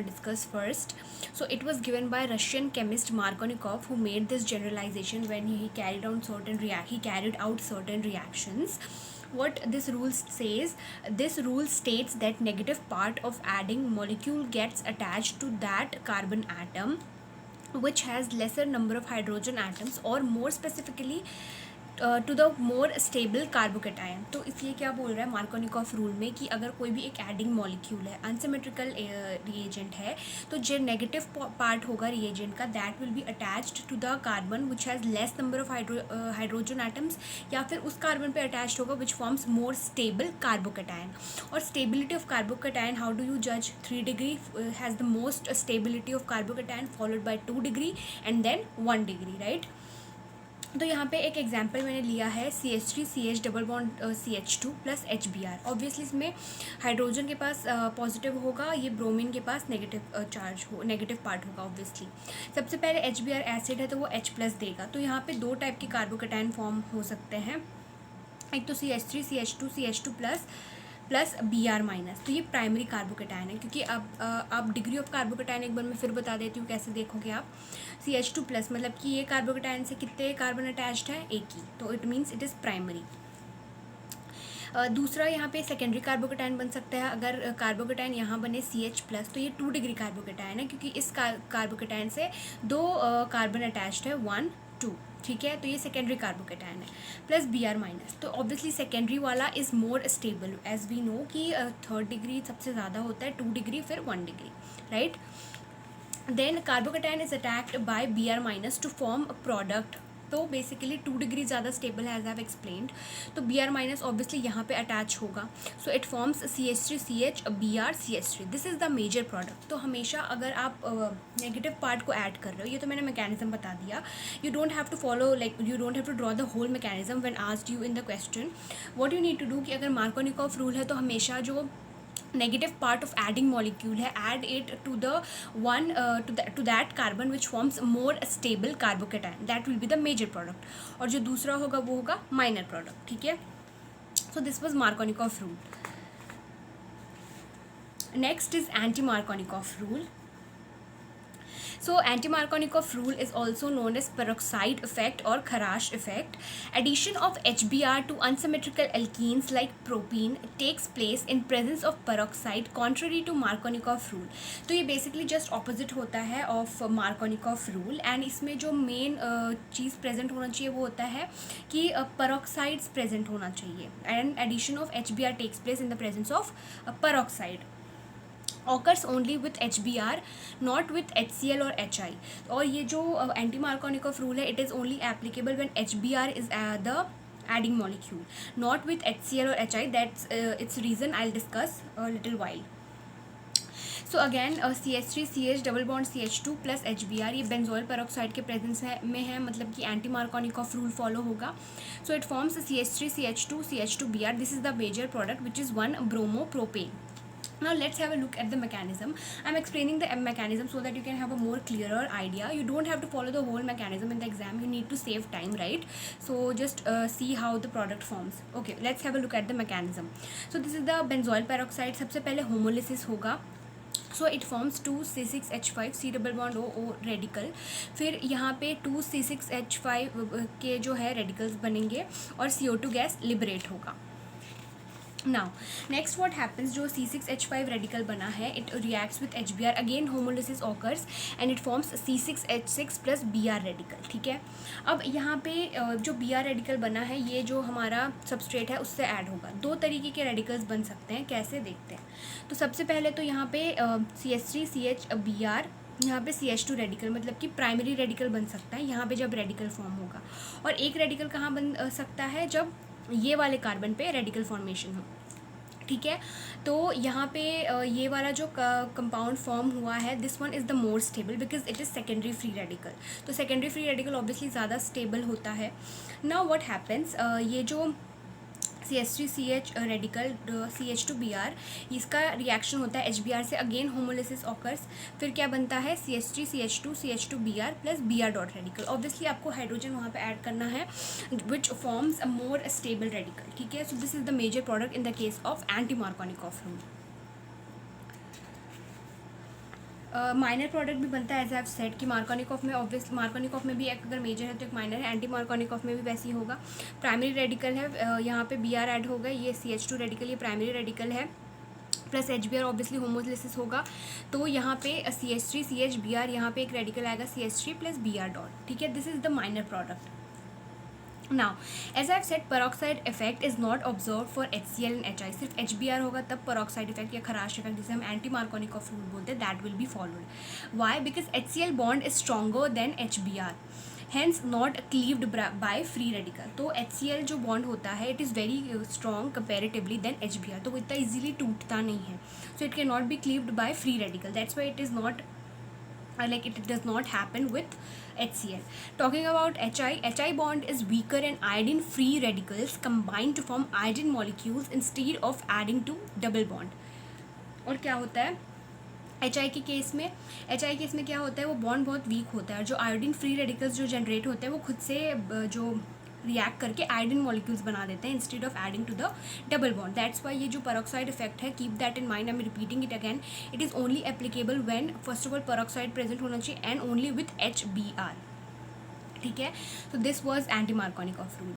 discuss first. So it was given by Russian chemist Markovnikov, who made this generalization when he carried out certain reactions. What this rule says, this rule states that negative part of adding molecule gets attached to that carbon atom which has lesser number of hydrogen atoms, or more specifically to the more stable carbocation. तो इसलिए क्या बोल रहा है Markovnikov rule में कि अगर कोई भी एक एडिंग मॉलिक्यूल है, अनसिमेट्रिकल रिएजेंट है, तो जो नेगेटिव पार्ट होगा रिएजेंट का, that will be attached to the carbon which has less number of hydrogen atoms, या फिर उस कार्बन पे अटैच्ड होगा which forms more stable carbocation. और stability of carbocation, how do you जज? 3 degree has the most stability of carbocation, followed by 2 degree and then 1 degree, right. तो यहाँ पे एक एग्जांपल मैंने लिया है CH3 CH double bond CH2 plus HBr. Obviously इसमें हाइड्रोजन के पास पॉजिटिव होगा, ये ब्रोमीन के पास नेगेटिव पार्ट होगा. ऑब्वियसली सबसे पहले HBr एसिड है तो वो H प्लस देगा. तो यहाँ पे 2 टाइप के कार्बोकेटायन फॉर्म हो सकते हैं, एक तो CH3 CH2 CH2 plus Br minus. तो ये प्राइमरी कार्बोकेटायन है, क्योंकि अब आप डिग्री ऑफ कार्बोकेटायन एक बार मैं फिर बता देती हूँ कैसे देखोगे आप. CH2 प्लस मतलब कि ये कार्बोकेटायन से कितने कार्बन अटैच्ड है? एक ही, तो it means it is primary. दूसरा यहाँ पे सेकेंडरी कार्बोकेटायन बन सकता है. अगर कार्बोकेटायन यहाँ बने CH प्लस, तो ये 2 डिग्री कार्बोकेटायन है, क्योंकि इस कार्बोकेटायन से 2 कार्बन अटैच्ड है, 1 2. ठीक है, तो ये सेकेंडरी कार्बोकेटायन है. प्लस Br माइनस, तो ऑब्वियसली सेकेंडरी वाला is more stable, as we know कि 3rd डिग्री सबसे ज़्यादा होता है, 2 डिग्री फिर 1 degree, right. Then carbocation is attacked by Br minus to form a product. तो बेसिकली 2 डिग्री ज़्यादा स्टेबल है, एज आई हैव एक्सप्लेन्ड. तो Br माइनस ऑब्वियसली यहाँ पे अटैच होगा, so it forms CH3 CH Br CH3. This is the major product. तो हमेशा अगर आप नेगेटिव पार्ट को ऐड कर रहे हो, ये तो मैंने मैकेनिज्म बता दिया. You don't have to follow, like you don't have to draw the whole mechanism when asked you in the question. What you need to do कि अगर मार्कोनिकॉफ रूल है तो हमेशा जो negative part of adding molecule है, add it to the one to that carbon which forms more stable carbocation. that will be the major product. और जो दूसरा होगा वो होगा minor product. ठीक है, so this was Markovnikov rule. Next is anti-Markovnikov rule. So anti-Markovnikov rule is also known as peroxide effect or Kharash effect. Addition of HBr to unsymmetrical alkenes like propene takes place in presence of peroxide, contrary to Markovnikov rule. तो ये basically just opposite होता है of Markovnikov rule, and इसमें जो main चीज़ present होना चाहिए वो होता है कि peroxides present होना चाहिए, and addition of HBr takes place in the presence of peroxide. occurs only with HBr, not with HCl or HI. और ये जो एंटी मार्कोनिकॉफ रूल है, it is only applicable when HBr is the adding molecule, not with HCl or HI. That's its reason I'll discuss a little while. So again CH3 CH double bond CH2 plus HBr, ये benzoyl peroxide के presence में है, मतलब कि anti Markovnikov rule follow होगा. So it forms CH3 CH2 CH2 Br. This is the major product which is 1 bromopropane. Now let's have a look at the mechanism. I'm explaining the mechanism so that you can have a more clearer idea. You don't have to follow the whole mechanism in the exam. You need to save time, right? So just see how the product forms. Okay, let's have a look at the mechanism. So this is the benzoyl peroxide. सबसे पहले homolysis होगा. So it forms 2C6H5 C double bond O radical. फिर यहाँ पे 2C6H5 के जो है radicals बनेंगे और CO2 गैस लिबरेट होगा. नाउ नेक्स्ट व्हाट हैपन्स, जो C6H5 रेडिकल बना है, it reacts with HBr, again homolysis occurs and it forms C6H6 plus Br radical. ठीक है, अब यहाँ पे जो Br रेडिकल बना है, ये जो हमारा सबस्ट्रेट है उससे ऐड होगा. 2 तरीके के रेडिकल्स बन सकते हैं, कैसे देखते हैं. तो सबसे पहले तो यहाँ पे CH3 CH Br, यहाँ पे CH2 रेडिकल, मतलब कि प्राइमरी रेडिकल बन सकता है यहाँ पे जब रेडिकल फॉर्म होगा. और एक रेडिकल कहाँ बन सकता है, जब ये वाले कार्बन पे रेडिकल फॉर्मेशन हो. ठीक है, तो यहाँ पे ये वाला जो कंपाउंड फॉर्म हुआ है, this one is the more stable because it is secondary free radical. तो सेकेंडरी फ्री रेडिकल ऑब्वियसली ज़्यादा स्टेबल होता है. नाउ व्हाट हैपेंस, ये जो CH3 CH radical CH2 Br, इसका रिएक्शन होता है HBr से, अगेन होमोलिसिस ऑकर्स. फिर क्या बनता है CH3 CH2 Br plus Br dot radical. Obviously आपको हाइड्रोजन वहाँ पे ऐड करना है which forms a more stable radical. ठीक है, so this is the major product in the case of anti Markovnikov rule. Minor product भी बनता है एज आई हैव सेड कि मार्कोनिकॉफ में ऑब्वियस मार्कोनिकॉफ में भी एक अगर मेजर है तो एक माइनर है, एंटी मार्कोनिकॉफ में भी वैसे ही होगा. प्राइमरी रेडिकल है, यहाँ पे बी आर ऐड होगा, ये CH2 रेडिकल, ये प्राइमरी रेडिकल है, प्लस HBr ऑब्वियसली होमोलिसिस होगा, तो यहाँ पे CH3 CHBr, यहाँ पे एक रेडिकल आएगा CH3 प्लस Br डॉट. ठीक है, this is the minor product. Now, as I've said, peroxide effect is not observed for HCl and HI. सिर्फ HBr होगा तब peroxide effect या खराश effect जिसे हम एंटी मार्कोनिकॉफ रूल बोलते हैं, that will be followed. Why? Because HCl bond is stronger than HBr, hence not cleaved by free radical. तो HCl जो bond होता है it is very strong comparatively than HBr, तो वो इतना easily टूटता नहीं है, so it cannot be cleaved by free radical. That's why it is not like it does not happen with HCl. Talking about HI bond is weaker and iodine free radicals combine to form iodine molecules instead of adding to double bond. और क्या होता है HI के case में क्या होता है, वो बॉन्ड बहुत वीक होता है, और जो आयोडीन फ्री रेडिकल्स जो जनरेट होते हैं वो खुद से जो रिएक्ट करके आयोडीन मॉलिक्यूल्स बना देते हैं instead of adding to the double bond. That's why ये जो पेरोक्साइड इफेक्ट है, keep that in mind, I am repeating it again, it is only applicable when first of all peroxide present होना चाहिए and only with HBr. ठीक है, तो this was anti Markovnikov rule.